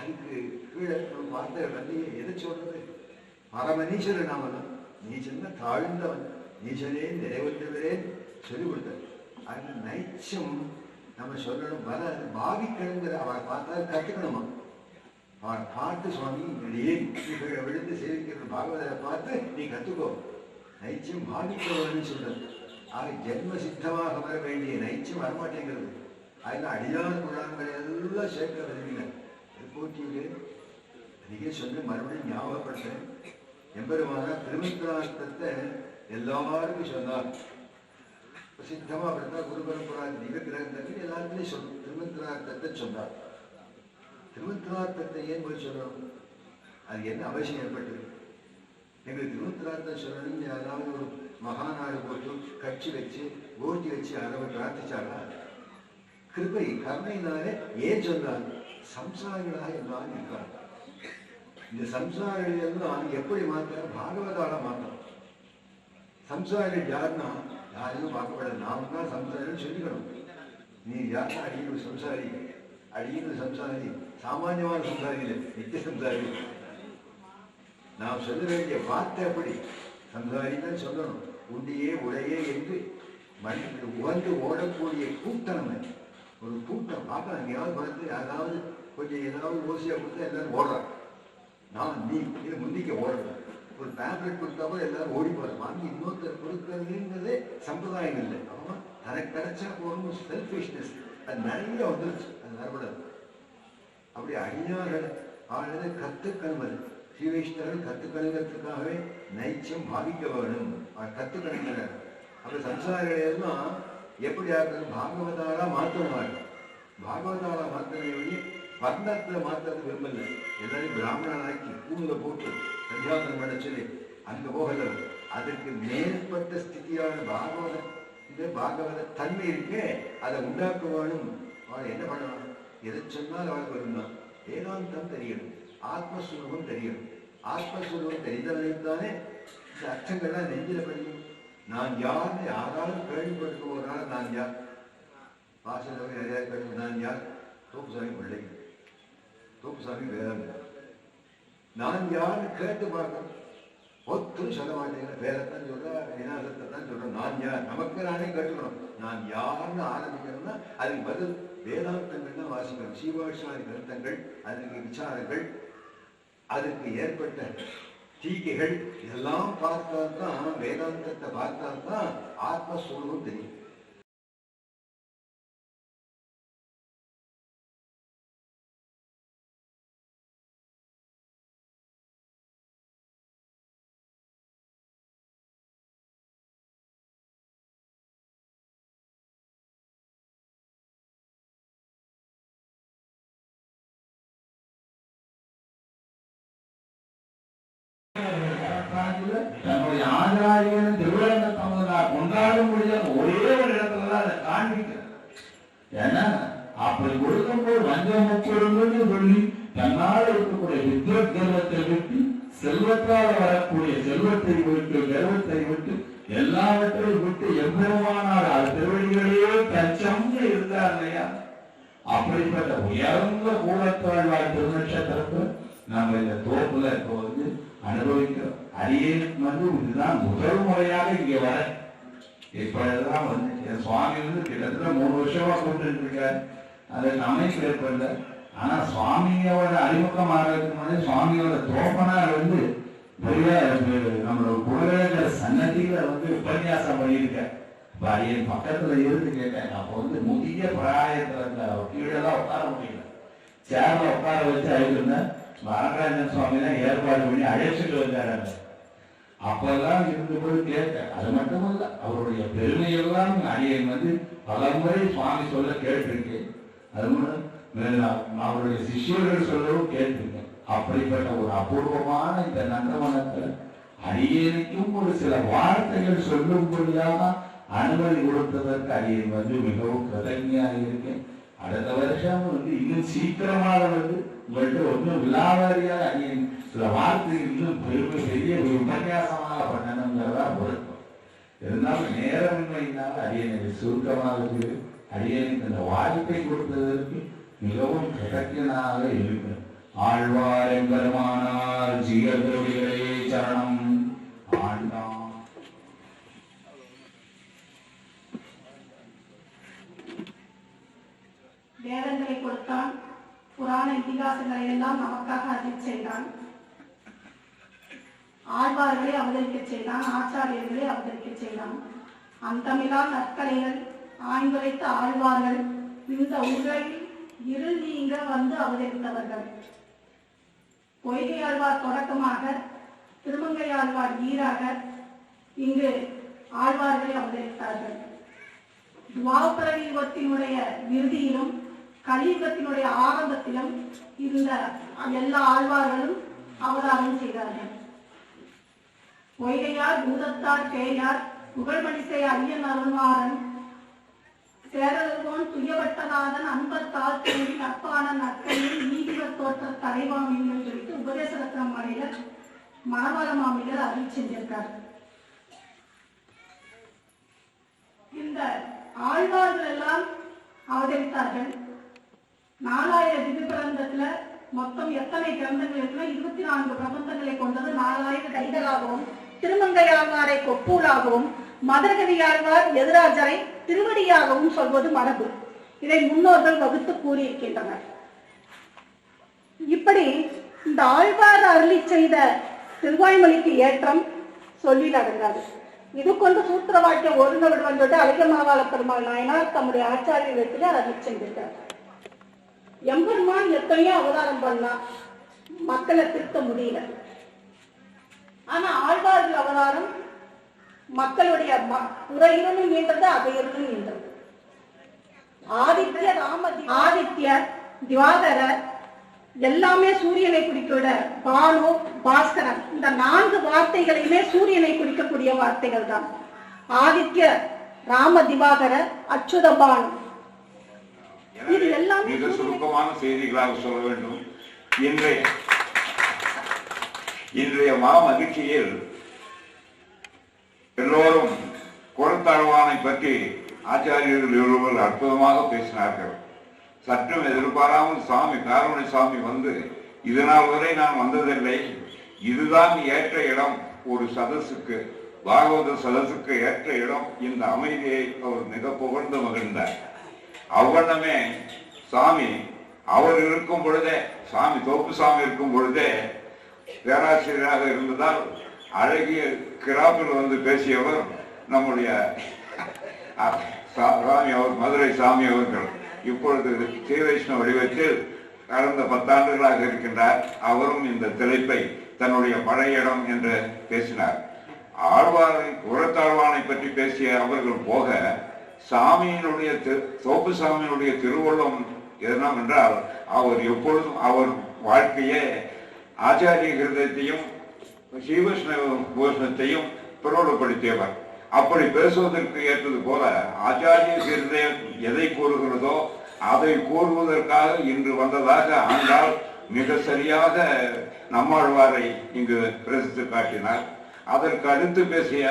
அதுக்கு கீழே வார்த்தை வந்து எதை சொல்றது? பரமநீசர் நாமதான். நீச்சன்னா தாழ்ந்தவன். நீச்சனே நிறைவந்தவரே சொல்லி கொடுத்தார். அந்த நைச்சம் நம்ம சொல்லணும். வர பாவிக்கணுங்கிற அவரை பார்த்தா கற்றுக்கணுமா? அவரை பார்த்து சுவாமி ஏன் விழுந்து சேவிக்கிற பாகவதரை பார்த்து நீ கற்றுக்கோ. நைச்சம் பாவிக்கிறவன்னு சொல்றது. ஆக ஜென்ம சித்தமாக வர வேண்டிய நைச்சம் வரமாட்டேங்கிறது. அதில் அடியாத குழாங்கள் எல்லாம் சேர்க்க வருவீங்க. போட்டியிலே அதிக சொல்லி மறுபடியும் ஞாபகப்படுத்துறேன். எம்பெருமான திருமந்திரார்த்தத்தை எல்லாருக்கும் சொன்னார். பிரசித்தமா அப்படின்னா குரு பரம்பரா திவ்யகிரகத்தில் எல்லாருக்குமே சொல்லும். திருமந்திரார்த்தத்தை சொன்னார். திருமந்திரார்த்தத்தை ஏன் போய் சொல்லணும்? அது என்ன அவசியம் ஏற்பட்டது? எங்களுக்கு திருமந்திரார்த்தம் சொல்லணும்னு யாராவது ஒரு மகாநாடு போட்டு கட்சி வச்சு கோஷ்டி வச்சு யாராவது பிரார்த்திச்சாரா? கிருபை கருணையினாலே ஏன் சொன்னார்? சம்சாரிகளாக எல்லாரும் இருக்காங்க. இந்த சம்சாரிகள் எல்லாம் எப்படி மாற்ற? பாகவதால மாற்றம். சம்சாரிகள் யாருன்னா யாரையும் பார்க்கப்படாது. நாம் தான் சம்சாரிகள் சொல்லிக்கணும். நீ யாருன்னா அடியின் சம்சாரி, அடியின் சம்சாரி, சாமானியமான சம்சாரி இல்லை, நித்திய சம்சாரி. நாம் சொல்ல வேண்டிய வார்த்தை அப்படி சம்சாரிதான் சொல்லணும். உண்டியே உடையே என்று மனிதர்கள் உகந்து ஓடக்கூடிய கூட்டம். ஒரு கூட்டம் பார்க்கலாம், எங்கேயாவது பார்த்து யாராவது கொஞ்சம் ஏதாவது ஓசியா கொடுத்தா எல்லாரும் ஓடுறாங்க. நான் நீ இதை முந்திக்க ஓடுறேன். ஒரு பேம்ப்ளெட் கொடுத்தா கூட எல்லாரும் ஓடி போகிறேன். வாங்கி இன்னொருத்தர் கொடுக்கறதுங்கிறதே சம்பிரதாயம் இல்லை. அவன் தனக்கு கிடைச்சா போகணும், செல்ஃபிஷ்னஸ் அது நிறைய வந்துருச்சு. அது வரக்கூடாது. அப்படி அஞ்ஞான ஆனது கற்றுக்கணுவது. ஸ்ரீவைஷ்ணவர்கள் கற்றுக்கணுங்கிறதுக்காகவே நைச்சம் பாவிக்க வேணும். கற்றுக்கணுங்கிறார். அப்படி சம்சாரிகளெல்லாம் எப்படி ஆக்கணும்? பாகவதாலா மாற்றணும். பாகவதாலா மாத்திரமே வழி வர்ணத்தில் மாத்திரத்தை விரும்பல. எல்லாரையும் பிராமணனாக்கி பூமியில போட்டு சந்தியாசனம் பண்ண சொல்லி அங்க போகல. அதுக்கு மேற்பட்ட ஸ்திதியான பாகவத தன்மை இருக்கே, அதை உண்டாக்க வேணும். அவன் என்ன பண்ணணும்? எதை சொன்னால் அவளுக்கு வருந்தான். வேதாந்தம் தெரியணும், ஆத்மஸ்வரூபம் தெரியணும். ஆத்மஸ்வரூபம் தெரிந்தவனைத்தானே இந்த அர்த்தங்கள்லாம் நெஞ்சில படியும். நான் யாருன்னு யாராலும் கேள்விப்பட்டு போறதுனால நான் யார், வாசலவை நிறையா கேள்வி நான் யார், தோப்புசாமி பிள்ளை, தோப்புசாமி வேதம். நான் யாருன்னு கேட்டு பார்க்கணும். ஒத்துன்னு சொல்ல மாட்டேங்கிற வேதத்தான் சொல்ற, விநாசத்தை தான் சொல்றேன். நான் யார், நமக்கு நானே கேட்டுக்கணும். நான் யாருன்னு ஆரம்பிக்கணும்னா அதுக்கு பதில் வேதாந்தங்கள் தான் வாசிக்கணும். சீவாட்சாரி கிரந்தங்கள், அதுக்கு விசாரங்கள், அதுக்கு ஏற்பட்ட டீகைகள் இதெல்லாம் பார்த்தால்தான், வேதாந்தத்தை பார்த்தால்தான் ஆத்மஸ்வரூபம் தெரியும். தன்னுடைய ஆச்சாரியன் திருவிழந்த தமதுனார் கொண்டாட முடியாத ஒரே ஒரு இடத்துலதான் அதை காண்பிக்கிறார். ஏன்னா அப்படி கொடுக்கும்போது வஞ்சம் முக்கியம்னு சொல்லி தன்னால் இருக்கக்கூடிய வித்வத் கர்வத்தை விட்டு செல்வத்தால் வரக்கூடிய செல்வத்தை விட்டு கர்வத்தை விட்டு எல்லாவற்றையும் விட்டு எம்பெருமானார் அது திருவடிகளே தச்சம்னு இருந்தார் இல்லையா? அப்படிப்பட்ட உயர்ந்த கூடத்தாழ்வார் திருநட்சத்திரத்தை நம்ம இந்த தோப்புல இப்போ வந்து அனுபவிக்கிறோம். அரியனுக்கு வந்து இதுதான் முதல் முறையாக இங்க வர. இப்பதான் வந்து என் சுவாமி வந்து கிட்டத்தட்ட 3 வருஷமா கூப்பிட்டு இருக்காரு. அதை அமைப்பு ஏற்படல. ஆனா சுவாமியோட அறிமுகம் ஆகிறதுக்கு முன்னாடி சுவாமியோட தோப்பனார் வந்து பெரிய நம்மளோட குலவேந்திர சன்னதியில வந்து உபன்யாசம் பண்ணியிருக்கார். அரியன் பக்கத்துல இருந்து கேட்டேன். அப்போ வந்து முதிய பிராயத்துல இந்த கீழெல்லாம் உட்கார முடியல, சேர்ல உட்கார வச்சு அழுதுருந்தேன். வரராஜன் சுவாமி தான் ஏற்பாடு பண்ணி அழைச்சிட்டு வந்தாரு. அப்பெல்லாம் இருந்தபோது கேட்க. அது மட்டுமல்ல, அவருடைய பெருமையெல்லாம் அடியன் வந்து பல முறை சுவாமி சொல்ல கேட்டிருக்கேன். அது அவருடைய சிஷியர்கள் சொல்லவும் கேட்டிருக்கேன். அப்படிப்பட்ட ஒரு அபூர்வமான இந்த நந்தவனத்தில் அடியனுக்கும் ஒரு சில வார்த்தைகள் சொல்லும்படியாக அனுமதி கொடுத்ததற்கு அடியன் வந்து மிகவும் கிருதஞையாக இருக்கேன். அடுத்த வருஷம் வந்து இன்னும் சீக்கிரமாக வந்து உங்கள்கிட்ட ஒன்றும் விழாவாரியாக அடியன் சில வார்த்தைகள் இன்னும் பெரிய ஒரு உபன்யாசமாக பண்ணணுங்கிறதா பொருத்தம். இருந்தாலும் நேரமின்மையினால் அடியனுக்கு சுருக்கமாக இருக்குது. அடியனுக்கு இந்த வாய்ப்பை கொடுத்ததற்கு மிகவும் கிடக்கினாக இருக்கு. ஆழ்வார் எம்பெருமானார் ஜீவர்களுடைய சரணம். ஆண்டாம் வேதங்களை கொடுத்தான், புராண இதிகாசங்களை எல்லாம் நமக்காக அறிவிச் செய்தான், ஆழ்வார்களை அவதரிக்க செய்தான், ஆச்சாரியர்களை அவதரிக்க செய்தான். அந்தமில்லா நற்கலைகள் ஆய்ந்துரைத்த ஆழ்வார்கள் இந்த உலகில் இருள் நீங்க வந்து அவதரித்தவர்கள். பொய்கை ஆழ்வார் தொடக்கமாக திருமங்கை ஆழ்வார் ஈராக இங்கு ஆழ்வார்களை அவதரித்தார்கள். துவாபர யுகத்தினுடைய இறுதியிலும் கலியுகத்தினுடைய ஆரம்பத்திலும் இந்த எல்லா ஆழ்வார்களும் அவதாரம் செய்தார்கள். பொய்கையார், பூதத்தார், பேயார், புகழ்மணிசை, ஐயன் அருள்மாறன், சேரல்கோன், துயவட்டநாதன், அன்பத்தால் தேவி, நற்பானன், அக்கையில், நீதிவர் தோற்ற தலைவாமின்னு சொல்லிட்டு உபதேச ரத்னம் மலையில மணவாள மாமிகள் அறிவி செஞ்சிருக்கார். இந்த ஆழ்வார்கள் எல்லாம் அவதரித்தார்கள். 4000 திவ்ய பிரபந்தத்துல மொத்தம் எத்தனை கிரந்தங்கள் இருக்குன்னா 24 பிரபந்தங்களை கொண்டது 4000 கைகளாகவும், திருமங்கையாழ்வாரை கொப்பூலாகவும், மதுரகவியாழ்வார் எதிராஜரை திருவடியாகவும் சொல்வது மரபு. இதை முன்னோர்கள் வகுத்து கூறியிருக்கின்றனர். இப்படி இந்த ஆழ்வார் அருளி செய்த திருவாய்மொழிக்கு ஏற்றம் சொல்லில் அடங்காது. இது கொண்டு சூத்திர வாக்கியம் ஒருங்க விடுவன் சொல்லிட்டு அழகமாவாள பெருமாள் நாயனார் தம்முடைய ஆச்சாரியத்தில் அருளி செஞ்சிருக்கார். எம்பெருமான் எத்தனையோ அவதாரம் பண்ணா மக்களை திருத்த முடியல. ஆனா ஆழ்வார்கள் அவதாரம் மக்களுடைய புறையிருளும் நீண்டது, அதையிருளும் நீண்டது. ஆதித்யர், திவாகரர் எல்லாமே சூரியனை குறிக்கிற பானு, பாஸ்கரன், இந்த 4 வார்த்தைகளையுமே சூரியனை குறிக்கக்கூடிய வார்த்தைகள் தான். ஆதித்ய, ராம, திவாகர, அச்சுத, பானு, இது எல்லாமே மிக சுருக்கமான செய்திகளாக சொல்ல வேண்டும். இன்றைய மகிழ்ச்சியில் எல்லோரும் குரத்தாழ்வானை பற்றி ஆச்சாரியர்கள் இருவர் அற்புதமாக பேசினார்கள். சற்றும் எதிர்பாராமல் சுவாமி காரமணி சுவாமி வந்து இதனால் வரை நான் வந்ததில்லை, இதுதான் ஏற்ற இடம், ஒரு சதசுக்கு பாகவத சதசுக்கு ஏற்ற இடம், இந்த அமைதியை அவர் மிக புகழ்ந்து மகிழ்ந்தார். அவ்வண்ணமே சாமி அவர் இருக்கும் பொழுதே, சாமி தோப்பு சாமி இருக்கும் பொழுதே பேராசிரியராக இருந்ததால் அழகிய கிராப்பில் வந்து பேசியவர் நம்முடைய சாமி அவர், மதுரை சாமி அவர்கள். இப்பொழுது ஸ்ரீ வைஷ்ணவ வடிவத்தில் கடந்த 10 ஆண்டுகளாக இருக்கின்றார். அவரும் இந்த தலைப்பை தன்னுடைய பழைய இடம் என்று பேசினார். குரத்தாழ்வானை பற்றி பேசிய அவர்கள் போக சாமியினுடைய தோப்பு சாமியினுடைய திருவுள்ளம் என்னவென்றால் அவர் எப்பொழுதும் அவர் வாழ்க்கையே ஆச்சாரிய கிருதத்தையும் ஸ்ரீவைஷ்ணவ பூஷணத்தையும் பிரபலப்படுத்தியவர். அப்படி பேசுவதற்கு ஏற்றது போல ஆச்சாரிய கிருதம் எதை கூறுகிறதோ அதை கூறுவதற்காக இன்று வந்ததாக ஆண்டால் மிக சரியாக நம்மாழ்வாரை இங்கு பிரசித்து காட்டினார். அதற்கு அடுத்து பேசிய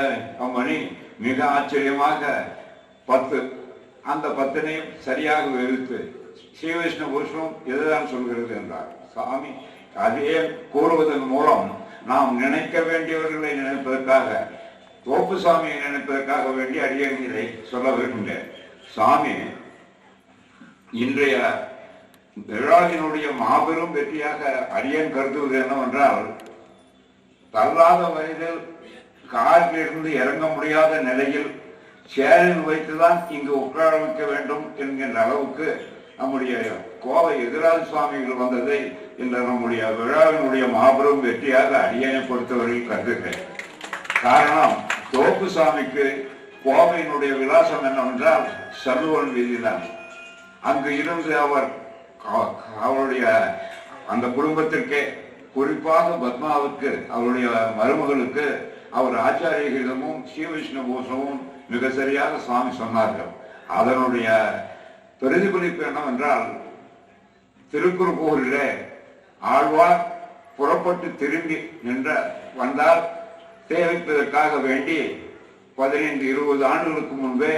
அம்மணி மிக ஆச்சரியமாக 10 அந்த 10ஐயும் சரியாக விவரித்து ஸ்ரீ வைஷ்ணவ பூஷணம் எதுதான் சொல்கிறது என்றார். சாமி அதே கூறுவதன் மூலம் நாம் நினைக்க வேண்டியவர்களை நினைப்பதற்காக, தோப்பு சாமியை நினைப்பதற்காக வேண்டி அடியேன் இதை சொல்ல வருகின்றேன். சாமி இன்றைய விழாவினுடைய மாபெரும் வெற்றியாக அடியேன் கருதுவது என்னவென்றால், தள்ளாத வயதில் காரிலிருந்து இறங்க முடியாத நிலையில் சேரில் வைத்துதான் இங்கு உட்கார வைக்க வேண்டும் என்கின்ற அளவுக்கு நம்முடைய கோவை எதிராஜ சுவாமிகள் வந்ததை இந்த நம்முடைய விழாவினுடைய மாபெரும் வெற்றியாக அடியேனை பொறுத்தவரையில் கருதுகிறேன். காரணம், தோப்பு சாமிக்கு கோவையினுடைய விலாசம் என்னவென்றால் சல்லுவன் வீதிதான். அங்கு இருந்து அவருடைய அந்த குடும்பத்திற்கே, குறிப்பாக பத்மாவுக்கு, அவருடைய மருமகளுக்கு அவர் ஆச்சாரியர்களிடமும் ஸ்ரீ வைஷ்ணவ பூஷணமும் மிக சரியாக சுவாமி சொன்னார்கள். அதனுடைய பிரதிபலிப்பு என்னவென்றால், திருக்குறுகூரிலே ஆழ்வார் புறப்பட்டு திரும்பி வந்தால் சேவிப்பதற்காக வேண்டி 15-20 ஆண்டுகளுக்கு முன்பே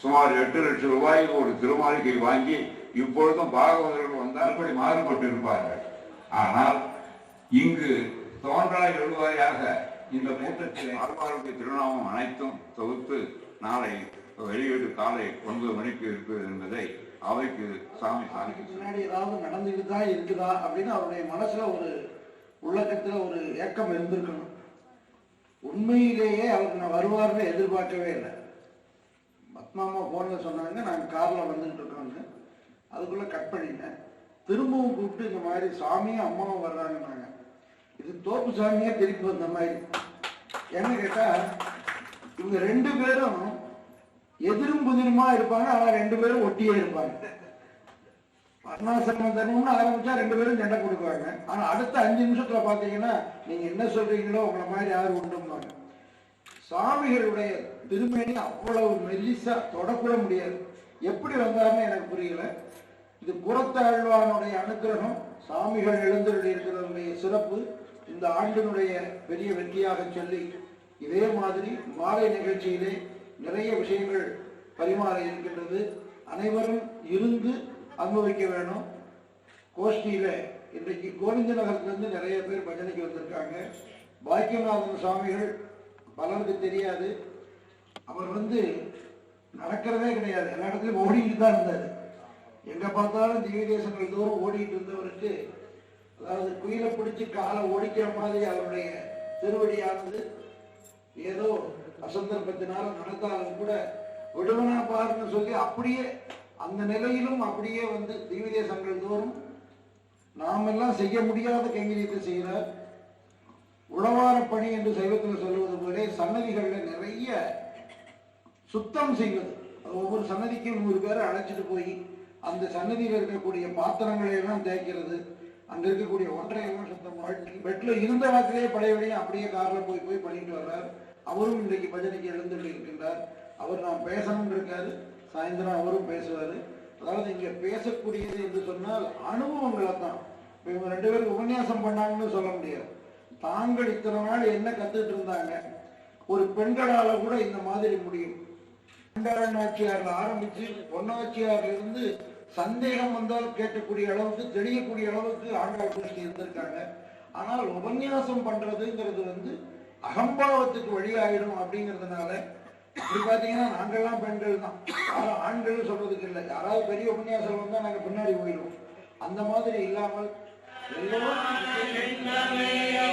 சுமார் 8 லட்சம் ரூபாய் ஒரு திருமாளிகை வாங்கி, இப்பொழுதும் பாகவதர்கள் வந்தால் இப்படி மாறுபட்டு இருப்பார்கள். ஆனால் இங்கு தோன்றாய் எழுவாயாக இந்த கூட்டத்தில் ஆழ்வாருடைய திருநாமம் அனைத்தும் தொகுத்து நாளை வெளியீடு காலை 9 மணிக்கு இருக்குது என்பதை அவைக்கு சாமி முன்னாடி ஏதாவது நடந்துட்டு தான் இருக்குதா அப்படின்னு அவருடைய மனசுல ஒரு உள்ளக்கத்துல ஒரு ஏக்கம் இருந்திருக்கணும். உண்மையிலேயே அவருக்கு நான் வருவார்னு எதிர்பார்க்கவே இல்லை. பத்மாமா போன்ல சொன்னாங்க, நாங்கள் காரில் வந்துட்டு இருக்கோம்னு. அதுக்குள்ள கட் பண்ணிட்டேன். திரும்பவும் கூப்பிட்டு இந்த மாதிரி சாமியும் அம்மாவும் வர்றாங்கன்னாங்க. இது தோப்பு சாமியே திருப்பி வந்த மாதிரி. என்ன கேட்டா, இவங்க 2 பேரும் எதிரும் புதிருமா இருப்பாங்க, ஆனா 2 பேரும் ஒட்டியே இருப்பாங்க. வர்ணாசிரமம் தர்மம்னு ஆரம்பிச்சா 2 பேரும் சண்டை கொடுக்குவாங்க. ஆனா அடுத்த 5 நிமிஷத்துல பாத்தீங்கன்னா, நீங்க என்ன சொல்றீங்களோ உங்களை மாதிரி யாரும் உண்டும்பாங்க. சாமிகளுடைய திருமேனி அவ்வளவு மெல்லிசா தொடக்கூட முடியாது. எப்படி வந்தாருன்னு எனக்கு புரியல. இது புறத்தாழ்வானுடைய அனுக்கிரகம், சாமிகள் எழுந்தருளி இருக்கிறவருடைய சிறப்பு இந்த ஆண்டினுடைய பெரிய வெற்றியாக சொல்லி, இதே மாதிரி மாலை நிகழ்ச்சியிலே நிறைய விஷயங்கள் பரிமாற இருக்கின்றது. அனைவரும் இருந்து அனுபவிக்க வேணும். கோஷ்டியில இன்றைக்கு கோவிந்த நகரத்திலிருந்து நிறைய பேர் பஜனைக்கு வந்திருக்காங்க. பாக்கியநாதன் சுவாமிகள் பலருக்கு தெரியாது. அவர் நடக்கிறதே கிடையாது, எல்லா இடத்துலையும் ஓடிட்டு தான் இருந்தார். எங்க பார்த்தாலும் திவ்ய தேசங்கள் தோறும் ஓடிட்டு இருந்தவருக்கு, அதாவது குயிலை பிடிச்சி காலை ஓடிக்கிற மாதிரி அவருடைய திருவடியானது ஏதோ அசந்தர்ப்பத்தினால நடந்தாலும் கூட விடுவனா பாருன்னு சொல்லி அப்படியே அந்த நிலையிலும் அப்படியே திவ்ய தேசங்கள் தோறும் நாமெல்லாம் செய்ய முடியாத கைங்கரியத்தை செய்கிறார். உழவார பணி என்று சைவத்தில் சொல்லுவது போல சன்னதிகளில் நிறைய சுத்தம் செய்வது. ஒவ்வொரு சன்னதிக்கும் 100 பேரை அழைச்சிட்டு போய் அந்த சன்னதியில் இருக்கக்கூடிய பாத்திரங்களை எல்லாம் தேய்க்கிறது, அங்க இருக்கக்கூடிய ஒன்றையெல்லாம் சுத்தம் பண்ணி பெட்டில் இருந்த வாக்கிலேயே பழையபடியும் அப்படியே காரில் போய் பண்ணிட்டு வர்றார். அவரும் இன்றைக்கு பஜனைக்கு எழுந்துட்டு இருக்கின்றார். அவர் நாம் பேசணும்னு இருக்காரு, சாயந்தரம் அவரும் பேசுவார். அதாவது இங்க பேசக்கூடியது என்று சொன்னால் அனுபவங்களை தான். இப்போ இவங்க 2 பேரும் உபன்யாசம் பண்ணாங்கன்னு சொல்ல முடியாது. தாங்கள் இத்தனை நாள் என்ன கத்துட்டு இருந்தாங்க, ஒரு பெண்களால கூட இந்த மாதிரி முடியும். நாச்சியார்ல ஆரம்பிச்சு பொன்னாச்சியார்ல இருந்து சந்தேகம் வந்தால் கேட்கக்கூடிய அளவுக்கு தெரியக்கூடிய அளவுக்கு ஆண்டாள் கோஷ்டி இருந்திருக்காங்க. ஆனால் உபன்யாசம் பண்றதுங்கிறது அகம்பாவத்துக்கு வழியாயிடும் அப்படிங்கிறதுனால இப்படி பார்த்தீங்கன்னா நாங்கள்லாம் பெண்கள் தான், யாரும் ஆண்கள் சொல்றதுக்கு இல்லை. யாராவது பெரிய உபன்யாசம் வந்தால் நாங்கள் பின்னாடி போயிடுவோம். அந்த மாதிரி இல்லாமல் எல்லோரும் பெரியா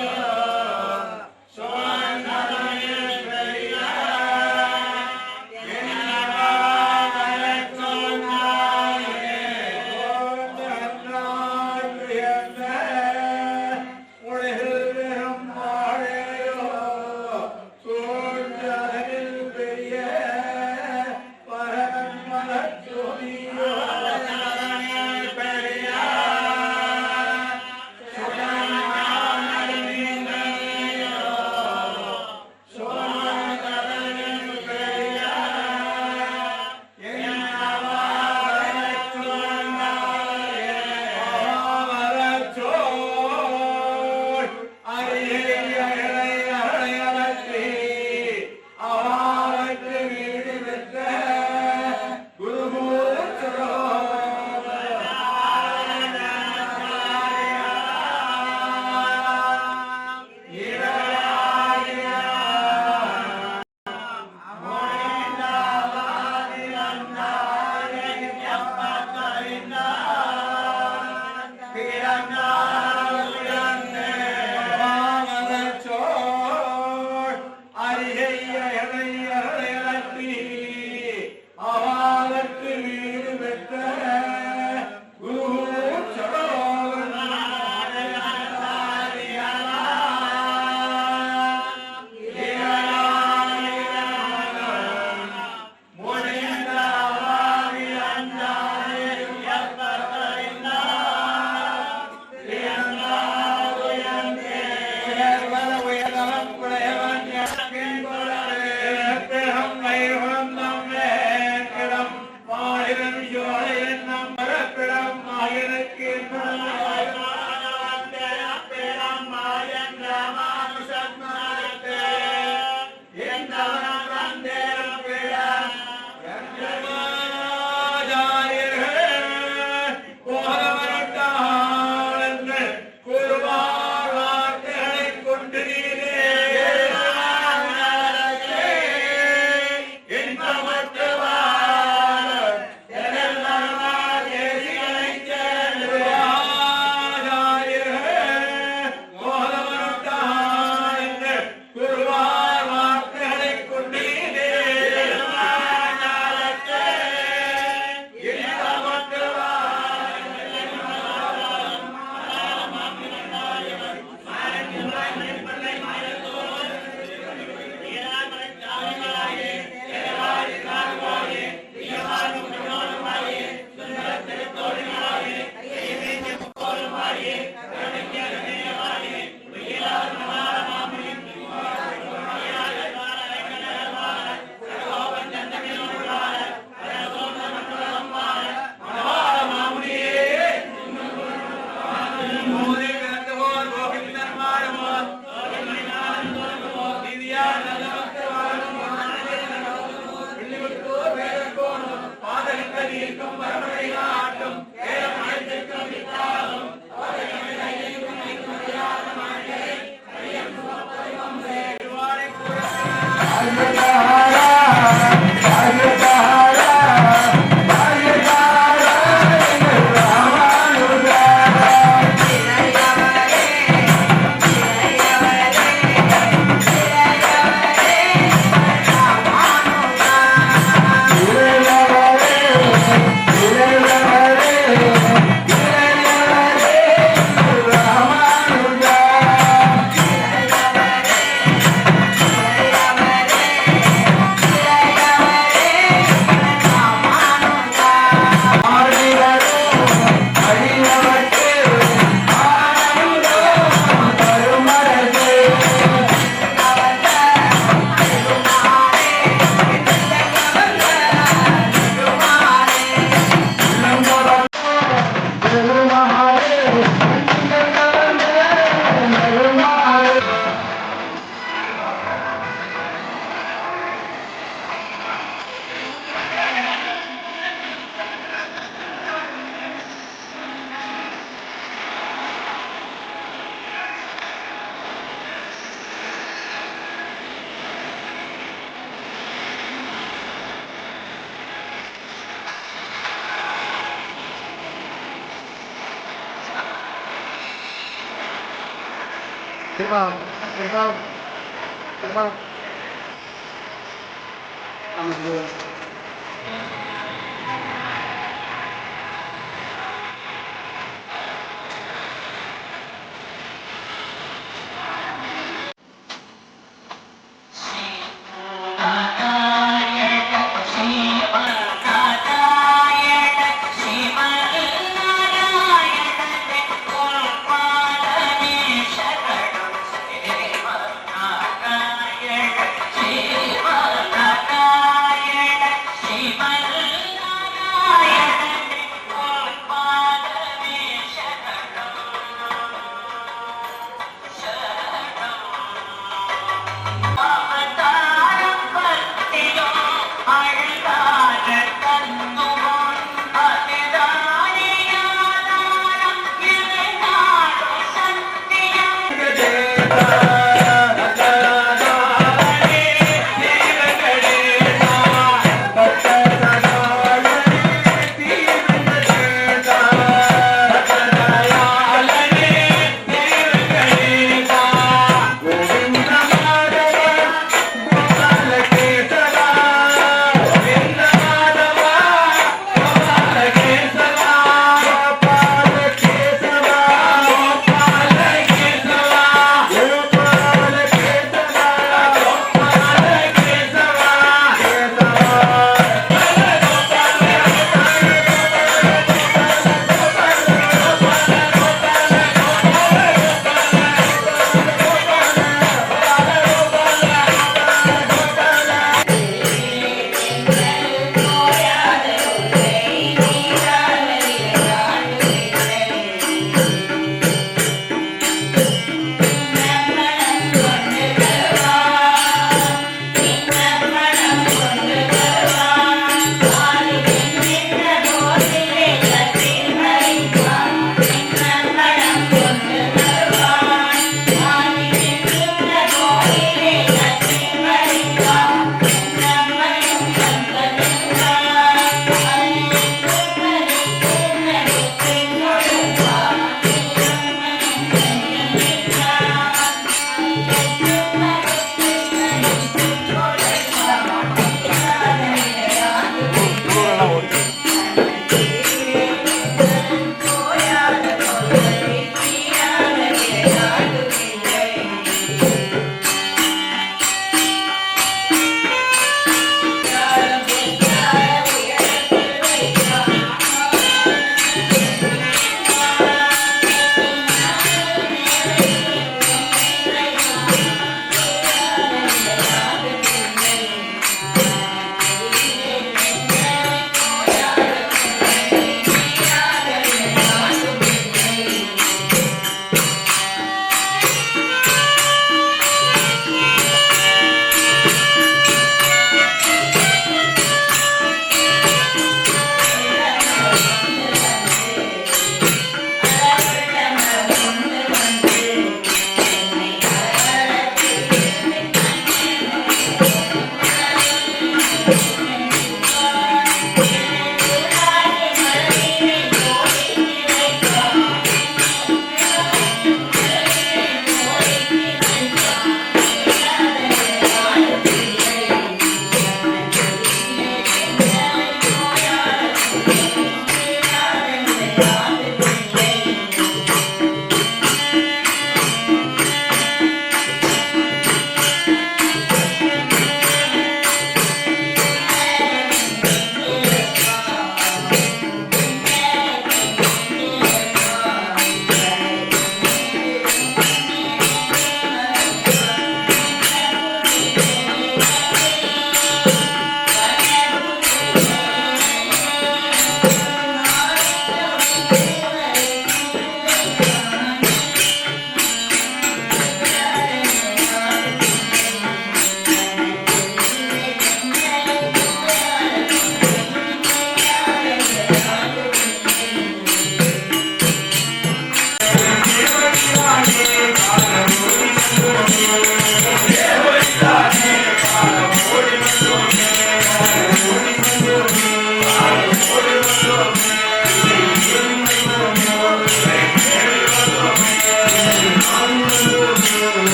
Thank you.